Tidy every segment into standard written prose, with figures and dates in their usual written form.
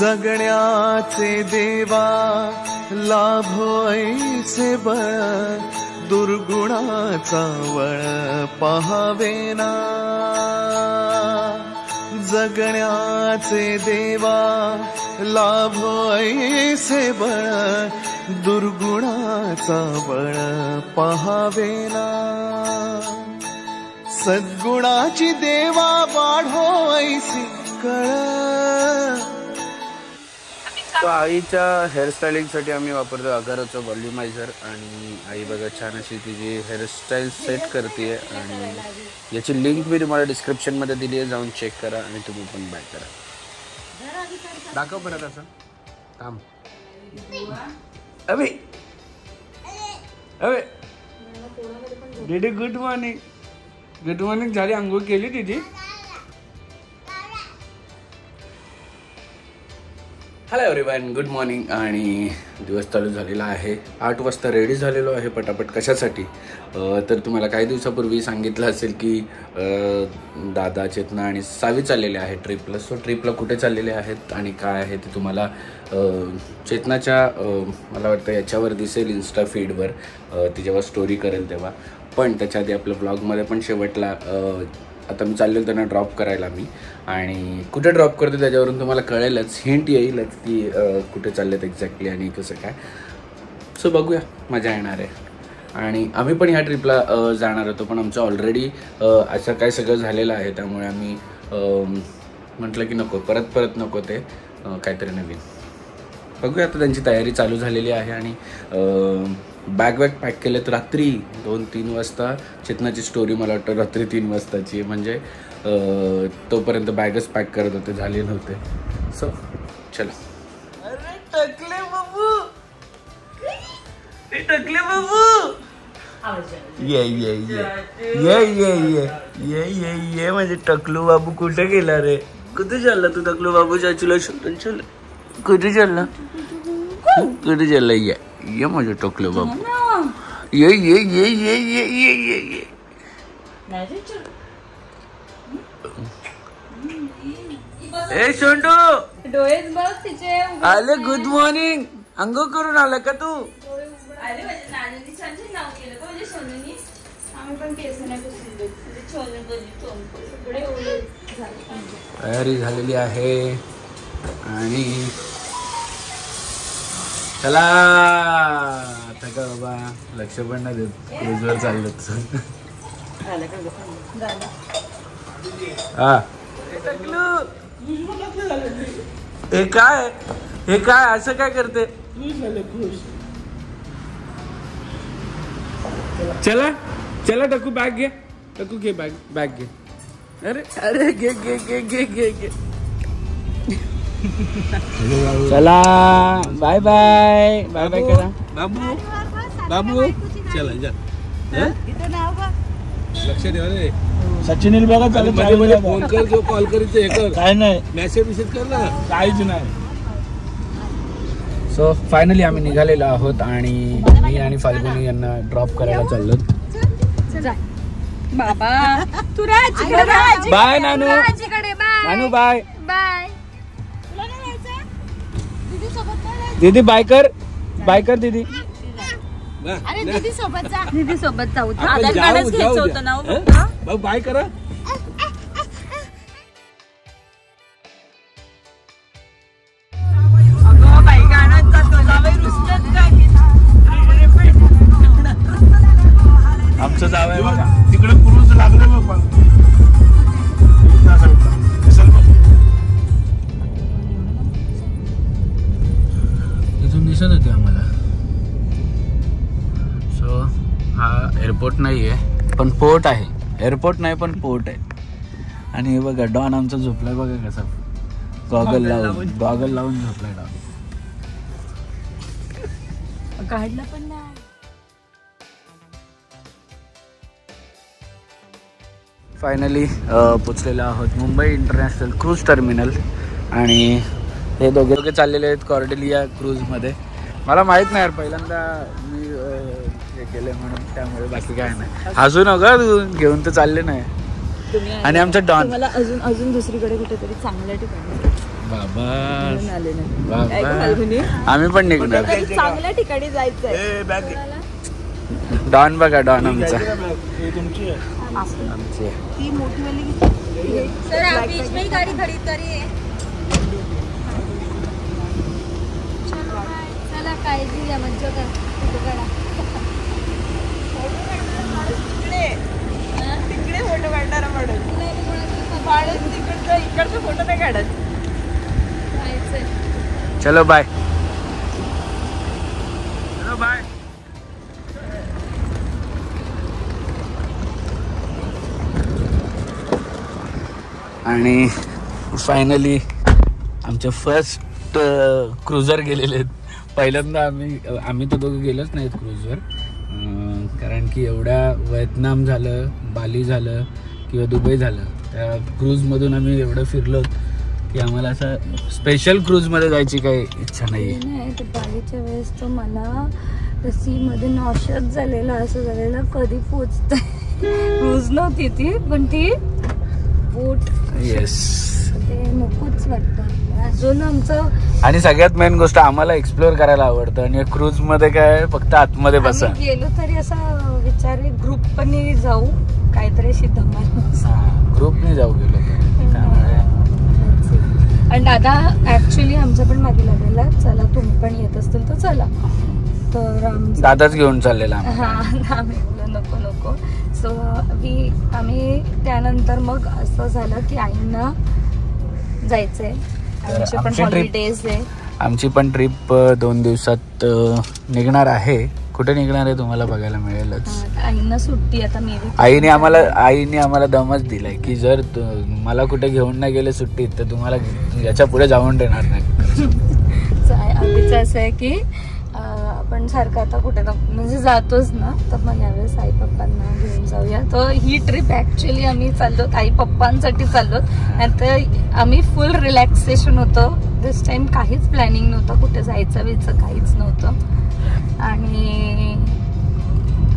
जगण्याचे देवा लाभो ऐसे बळ दुर्गुणाचा वळ पहावेना जगण्याचे देवा लाभो ऐसे बळ दुर्गुणाचा बळ पहावेना सद्गुणाची देवा वाढो ऐसी कळ। तो आईच्या हेअरस्टायलिंगसाठी आम्ही वापरतो अगाराचं व्हॉल्युमायझर आणि आई बघा छान अशी तिची हेअरस्टाईल सेट करते आणि याची लिंक मी तुम्हाला डिस्क्रिप्शनमध्ये दिली आहे, जाऊन चेक करा आणि तुम्ही पण बाय करा। दाखव परत असं काम अबे अबे दीदी गुड मॉर्निंग गुड मॉर्निंग झाली अंघोळ केली दीदी? हॅलो एव्हरीवन गुड मॉर्निंग आणि दिवस चालू झालेला आहे 8 वाजता रेडी झालेलो आहे पटापट कशासाठी तर तुम्हाला काही दिवसापूर्वी सांगितलं असेल की दादा चेतना आणि सावी चाललेले आहेत ट्रिपला। सो ट्रिपला कुठे चाललेले आहेत आणि काय आहे ते तुम्हाला चेतनाच्या मला वाटतं याच्यावर दिसेल इन्स्टा फीडवर ती जेव्हा स्टोरी करेल तेव्हा, पण त्याच्या आधी आपल्या ब्लॉगमध्ये पण शेवटला आता मी चाललेलो त्यांना ड्रॉप करायला मी आणि कुठे ड्रॉप करतो त्याच्यावरून तुम्हाला कळेलच, हिंट येईलच की कुठे चाललेत एक्झॅक्टली आणि कसं काय। सो बघूया मजा येणार आहे आणि आम्ही पण ह्या ट्रिपला जाणार होतो पण आमचं ऑलरेडी असं काय सगळं झालेलं आहे त्यामुळे आम्ही म्हटलं की नको परत नको ते काहीतरी नवीन बघूया। आता त्यांची तयारी चालू झालेली आहे आणि बॅग पॅक केलेत रात्री 2-3 वाजता। चेतनाची स्टोरी मला वाटतं रात्री 3 वाजताची म्हणजे तोपर्यंत बॅगच पॅक करत होते, झाले नव्हते। सो चलो। अरे टकले बाबू टकले बाबू ये ये ये ये ये ये ये ये ये म्हणजे टकलू बाबू कुठे गेला रे? कुठे चालला तू टकलू बाबू? चाचूला शोधून चल कुठे चालला कुठे चालला? ये माझे टोकले बाबू ये ये ये ये ये ये ये ये ए शोंडू डोळेच बघ तिचे आले गुड मॉर्निंग अंघोळ करून आला का तू? अरे माझ्या नानीने छान छान नाव केलं का म्हणजे सोनूनी आम्ही पण केस नाही पुसले सगळे ओले झाले। तयारी झालेली आहे आणि चला आता का बाबा लक्ष पण नाही देत क्रूजवर चाललंच। हा हे काय असं काय करते? चला चला टकू बॅग घे टकू घे बॅग घे अरे अरे घे घे घे घे घे घे चला बाय बाय बाय बाय करा बाबू बाबू चला जा लक्ष ठेवा रे सचिन बघा चालू फोन कर जो कॉल करीत हे कर काय नाही मेसेज कर ना काहीच नाही। सो फायनली आम्ही निघालेलो आहोत आणि मी आणि फाल्गुनी यांना ड्रॉप करायला चाललो। बाबा तू राजीकडे बाय नानू नानू बाय बाय दीदी बाय कर दीदी। अरे दीदी सोबत जाऊ आधार कार्डच घ्यायचं होतं ना बाय करा। आमचं जाव आहे बघा तिकडे पूर्वच लागलं मग इथून दिसत होते आम्हाला। सो हा एअरपोर्ट नाही आहे पण पोर्ट आहे, एअरपोर्ट नाही पण पोर्ट आहे। आणि हे बघा डॉन आमचा झोपलाय बघा कसा गॉगल लावून झोपलाय डॉन। काढला पण नाही। फायनली पोचलेलो आहोत मुंबई इंटरनॅशनल क्रूज टर्मिनल आणि हे दोघे चाललेले आहेत कॉर्डेलिया क्रूजमध्ये। मला माहीत नाही यार पहिल्यांदा मी हे केलं म्हणून त्यामुळे बाकी काय नाही। हसू नका तू घेऊन तर चालले नाही। आणि आमचा डॉन मला अजून दुसरीकडे कुठेतरी चांगल्या ठिकाणी बाबा आले नाही. बाबा आम्ही पण निघणार. चांगल्या ठिकाणी जायचंय. डॉन बघा, डॉन आमचा. ती मोठीवाली सर आप बीच में ही गाड़ी खड़ी करिए. चला काळजी घ्या म्हणजे तिकडे फोटो काढणार म्हणून इकडचे फोटो नाही काढत. चलो बाय. चलो बाय. आणि फायनली आमच्या फर्स्ट क्रुझर गेलेले आहेत. पहिल्यांदा आम्ही तर दोघं गेलोच नाहीत क्रुझवर, कारण की एवढ्या व्हिएतनाम झालं, बाली झालं किंवा दुबई झालं, त्या क्रूजमधून आम्ही एवढं फिरलो की आम्हाला असं स्पेशल क्रूजमध्ये जायची काही इच्छा नाही आहे. बालीच्या वेळेस तर मला सीमध्ये नॉशस झालेला, असं झालेलं कधी पोचतंय. क्रूज नव्हती ती, पण ती बोट. येस, ते नकोच वाटतं अजून आमचं. आणि सगळ्यात मेन गोष्ट आम्हाला एक्सप्लोर करायला आवडतं, आणि क्रूज मध्ये काय फक्त आतमध्ये बसा. गेलो तरी असा विचार ग्रुप पण जाऊ, काहीतरी अशी धमाल ग्रुपने जाऊ गेलो. आणि दादा ऍक्च्युली आमचा पण मागे लागलेला, चला तुम्ही पण येत असतील तर चला. तर दादाच घेऊन चाललेला. हा, आम्ही नको नको. सो आम्ही त्यानंतर मग असं झालं की आईंना जायचंय. आमची पण हॉलिडेज आहे. आमची पण ट्रिप 2 दिवसात निघणार आहे. कुठे निघणार आहे तुम्हाला बघायला मिळेलच. आईंना सुट्टी आता. आईने आम्हाला दमच दिलाय की जर मला कुठे घेऊन नाही गेले सुट्टीत तर तुम्हाला याच्या पुढे जाऊन देणार नाही. आधीच असं आहे की आपण सारखं आता कुठे म्हणजे जातोच ना, तर मग यावेळेस आई पप्पांना घेऊन जाऊया. तर ही ट्रिप ऍक्च्युअली आम्ही चाललो आई पप्पांसाठी चाललो, नाहीतर आम्ही फुल रिलॅक्सेशन होतं. दिस टाइम काहीच प्लॅनिंग नव्हतं, कुठे जायचं बियचं काहीच नव्हतं. आणि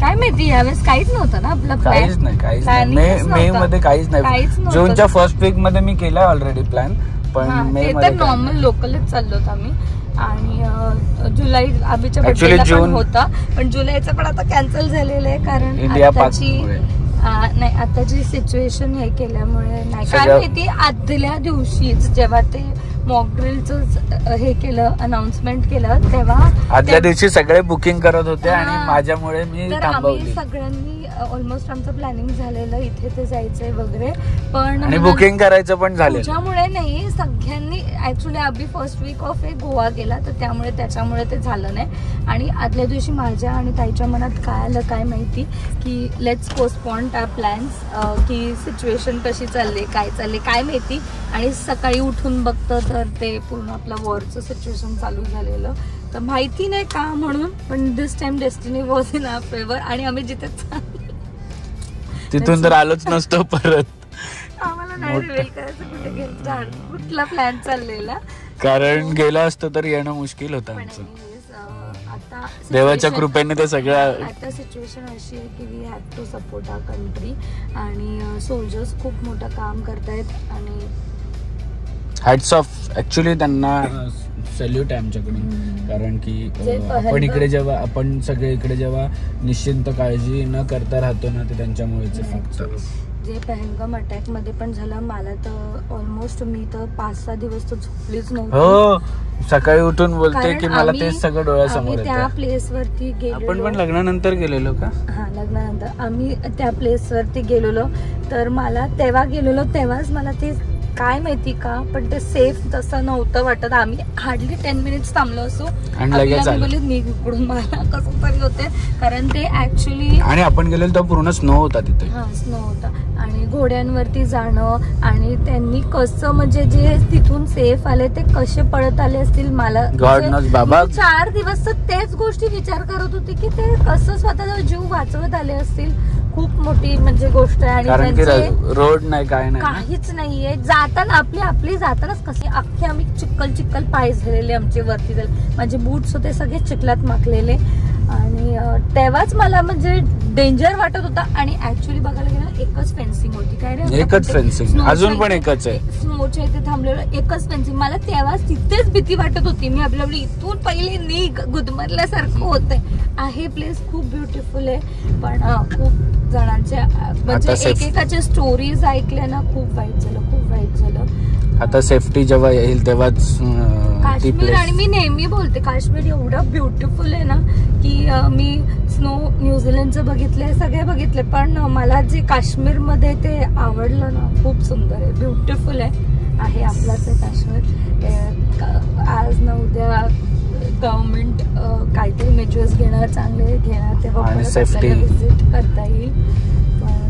काय माहिती यावेळेस काहीच नव्हतं ना आपलं. काहीच नाही. मे मध्ये काहीच नाही. जूनच्या फर्स्ट वीक मध्ये मी केलाय ऑलरेडी प्लॅन, पण मे मध्ये नॉर्मल लोकलच चाललोत आम्ही. आणि जुलै आम्हीच्या बर्थडेला पण होता, पण जुलैचं पण आता कॅन्सल झालेलं आहे, कारण आताची सिच्युएशन हे केल्यामुळे नाही. काय माहिती आदल्या दिवशीच जेव्हा ते मॉकड्रिलचं हे केलं, अनाउन्समेंट केलं, तेव्हा आदल्या दिवशी सगळे बुकिंग करत होते आणि माझ्यामुळे मी थांबवली. सगळ्यांनी ऑलमोस्ट आमचं प्लॅनिंग झालेलं इथे ते जायचंय वगैरे, पण बुकिंग करायचं पण झालं. त्याच्यामुळे नाही, सगळ्यांनी ऍक्च्युली आम्ही फर्स्ट वीक ऑफ गोवा गेला, तर त्याच्यामुळे ते झालं नाही. आणि आदल्या दिवशी माझ्या आणि ताईच्या मनात काय आलं काय माहिती की लेट्स पोस्टपोन आवर प्लॅन्स, की सिच्युएशन कशी चालली काय चालली काय माहिती. आणि सकाळी उठून बघतं तर ते पूर्ण आपलं वॉरचं सिच्युएशन चालू झालेलं. तर माहिती नाही का म्हणून, पण this time destiny was in our favour. आणि आम्ही जिथे तिथून तर आलोच नसतो परत. आम्हाला नाही रिव्हील करायचं कुठला प्लॅन चाललेला, कारण गेलो असतो तर येणं मुश्किल होतं आमचं. आता देवाच्या कृपेने ते सगळं. आता सिच्युएशन अशी आहे की we have to support our country, आणि सोल्जर्स खूप मोठं काम करतायत. आणि हॅट्स ऑफ ऍक्च्युली त्यांना सॅल्यूट आहे आमच्याकडून, कारण की आपण सगळे इकडे जेव्हा निश्चिंत काळजी न करता राहतो ना, ते त्यांच्यामुळेच फक्त. जे पहलगाम अटॅक मध्ये पण झालं, मला तर ऑलमोस्ट मी तर 5-6 दिवस तर झोपलीच नव्हती. हो, सकाळी उठून बोलते की मला तेच सगळं डोळ्यासमोर येतं. त्या प्लेस वरती गेलो. आपण पण लग्नानंतर गेलेलो का? हा, लग्नानंतर आम्ही त्या प्लेस वरती गेलेलो. तर मला तेव्हाच मला ते काय माहिती का, पण ते सेफ तसं नव्हतं वाटत. आम्ही हार्डली 10 मिनिट्स थांबलो असो आणि मी इकडून मला कसं तरी होते, कारण ते ऍक्च्युली. आणि आपण गेलेलो तर पूर्ण स्नो होता तिथे. हा, स्नो होता. आणि घोड्यांवरती जाणं, आणि त्यांनी कसं म्हणजे जे तिथून सेफ आले ते कसे पळत आले असतील. मला गॉड नोज बाबा, 4 दिवस तर तेच गोष्टी विचार करत होती की ते कसं स्वतःचा जीव वाचवत आले असतील. खूप मोठी म्हणजे गोष्ट आहे. आणि रोड नाही, काय नाही, काहीच नाहीये. जाताना आपली जातानाच कशी अख्खे आम्ही चिक्कल पाय झालेले आमचे वरती झाले. माझे बूट्स होते सगळे चिखलात माखलेले. आणि तेव्हाच मला म्हणजे डेंजर वाटत होता. आणि ऍक्च्युली बघायला गेलं एकच फेन्सिंग होती. काय रे, एकच फेन्सिंग, अजून पण एकच आहे. स्नोच्या इथे थांबलेलं एकच फेन्सिंग. मला तेव्हाच तिथेच भीती वाटत होती. मी आपल्या इथून पहिले निघ, गुदमरल्यासारखं होतंय. आहे प्लेस खूप ब्युटिफुल आहे, पण खूप जणांच्या म्हणजे एकेकाच्या स्टोरीज ऐकल्या ना, खूप वाईट झालं. आता सेफ्टी जेव्हा येईल तेव्हाच काश्मीर. आणि मी नेहमी बोलते काश्मीर एवढं ब्युटिफुल आहे ना, की मी स्नो न्यूझीलंडचं बघितलंय, सगळे बघितले, पण मला जे काश्मीरमध्ये ते आवडलं ना, खूप सुंदर आहे, ब्युटिफुल आहे आपलाच आहे काश्मीर. आज ना उद्या गव्हर्नमेंट काहीतरी मेजर्स चांगले घेणार, तेव्हा व्हिजिट करता येईल.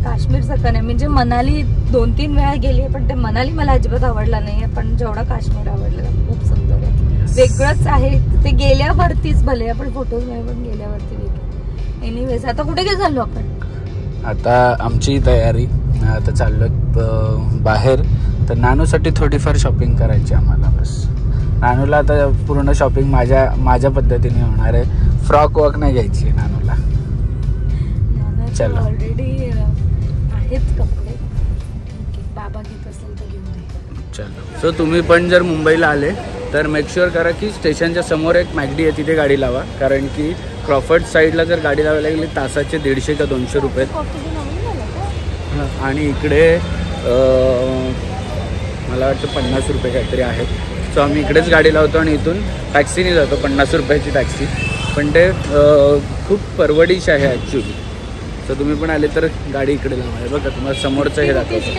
काश्मीरचं का नाही, म्हणजे मनाली 2-3 वेळा गेली आहे, पण ते मनाली मला अजिबात आवडला नाहीये. पण जेवढा काश्मीर आवडलं, खूप सुंदर आहे, वेगळंच आहे. ते गेल्यावरतीच भले आपण फोटोज नाही, पण गेल्यावरती वेगळं. एनिवेज आता कुठे काय चाललो आपण? आता आमची तयारी, आता चाललो बाहेर. तर नानूसाठी थोडीफार शॉपिंग करायची आम्हाला. बस नानूला आता पूर्ण शॉपिंग माझ्या पद्धतीने होणार आहे. फ्रॉक वॉक नाही घ्यायची आहे नानूला. चलो ऑलरेडी आहेच कपडे, बाबा घेत असेल तर घेऊन दे. चलो. सो तुम्ही पण जर मुंबईला आले तर मेक शुअर करा की स्टेशनच्या समोर एक मॅकडी आहे, तिथे गाडी लावा. कारण की क्रॉफर्ड साईडला जर गाडी लावायला गेली तासाचे 150 का 200 रुपये. आणि इकडे मला वाटतं 50 रुपये काहीतरी आहेत. सो आम्ही इकडेच गाडी लावतो आणि इथून टॅक्सीने जातो, 50 रुपयाची टॅक्सी. पण ते खूप परवडीश आहे ॲक्च्युली. तर तुम्ही पण आले तर गाडी इकडे लावा. बघा तुम्हाला समोरचं हे दाखवतो.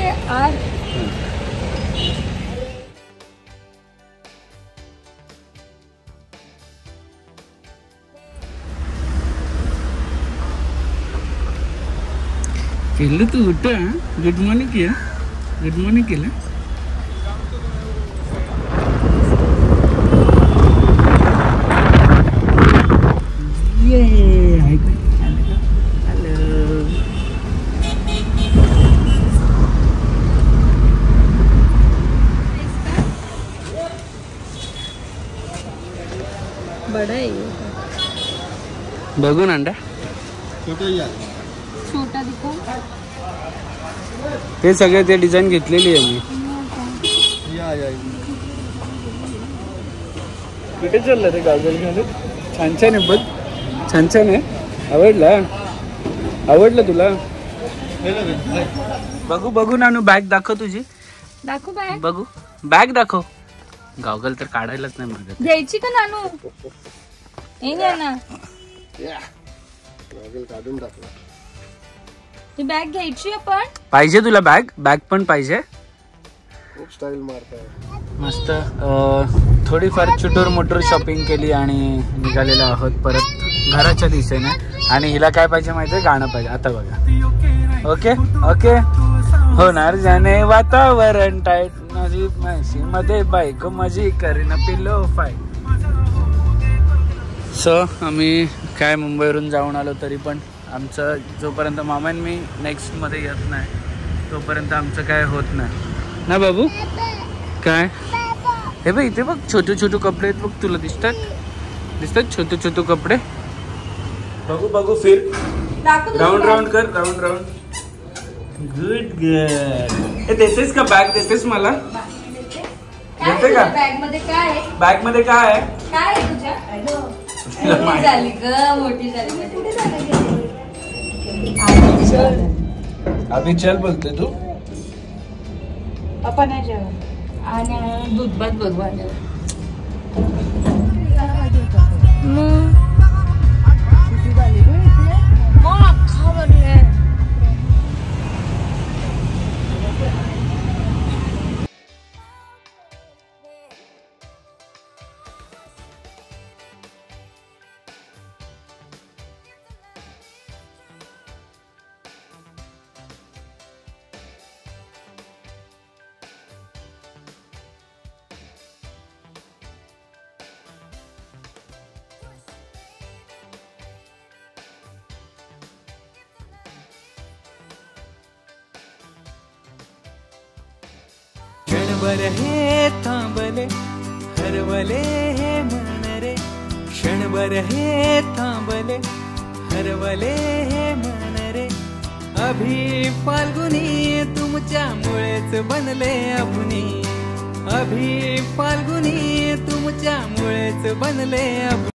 केलं तू उठ. गुड मॉर्निंग किया, गुड मॉर्निंग केलं. बड़ा है ये, बघून अंडा छोटा दिखो. ते सगळे ते डिझाईन घेतलेली आहे मी. कुठे चाललं रे गागल घालून? छान छान आहे बघ, छान छान आहे. आवडलं तुला? बघू नानू, बॅग दाखव तुझी. दाखव बॅग, बघू बॅग दाखव. गॉगल तर काढायलाच नाही मागत. द्यायची का नानू? हे घ्या ना, ती बॅग घ्यायची आपण. पाहिजे तुला बॅग? बॅग पण पाहिजे. खूप स्टाईल मारताय. मस्त. थोडीफार चुटूर मुटूर शॉपिंग केली आणि निघालेलो आहोत परत घराच्या दिशेने. आणि हिला काय पाहिजे माहितीये? गाणं पाहिजे. आता बघा. ओके ओके होणार जाणे वातावरण टाईट, नशीब मध्ये बाईक मजी करीन पिलो फाय. सो आम्ही काय मुंबईवरून जाऊन आलो तरी पण आमचं जोपर्यंत मामा मी नेक्स्ट मध्ये येत नाही तोपर्यंत आमचं काय होत नाही ना बाबू. काय हे बघ इथे बघ, छोटे छोटे कपडे आहेत बघ. तुला दिसतात छोटे छोटे कपडे. बघू फिर. राऊंड राऊंड कर, राऊंड राऊंड. Good good. हे देतेस का? बॅग देतेस मला? देते का? बॅग मध्ये काय आहे? बॅग मध्ये काय आहे? काय आहे तुझ्या? मोठी झाली ग, मोठी झाली. अभी चल बोलते तू. आपण नाही जेवण आणि दूध भात भगवान. क्षणभर हे थांबले, हरवले हे मन रे. क्षण क्षणभर हे थांबले हरवले हे मन रे अभि फाल्गुनी तुमच्यामुळेच बनले अभुनी अभि फाल्गुनी तुमच्यामुळेच बनले अभुनी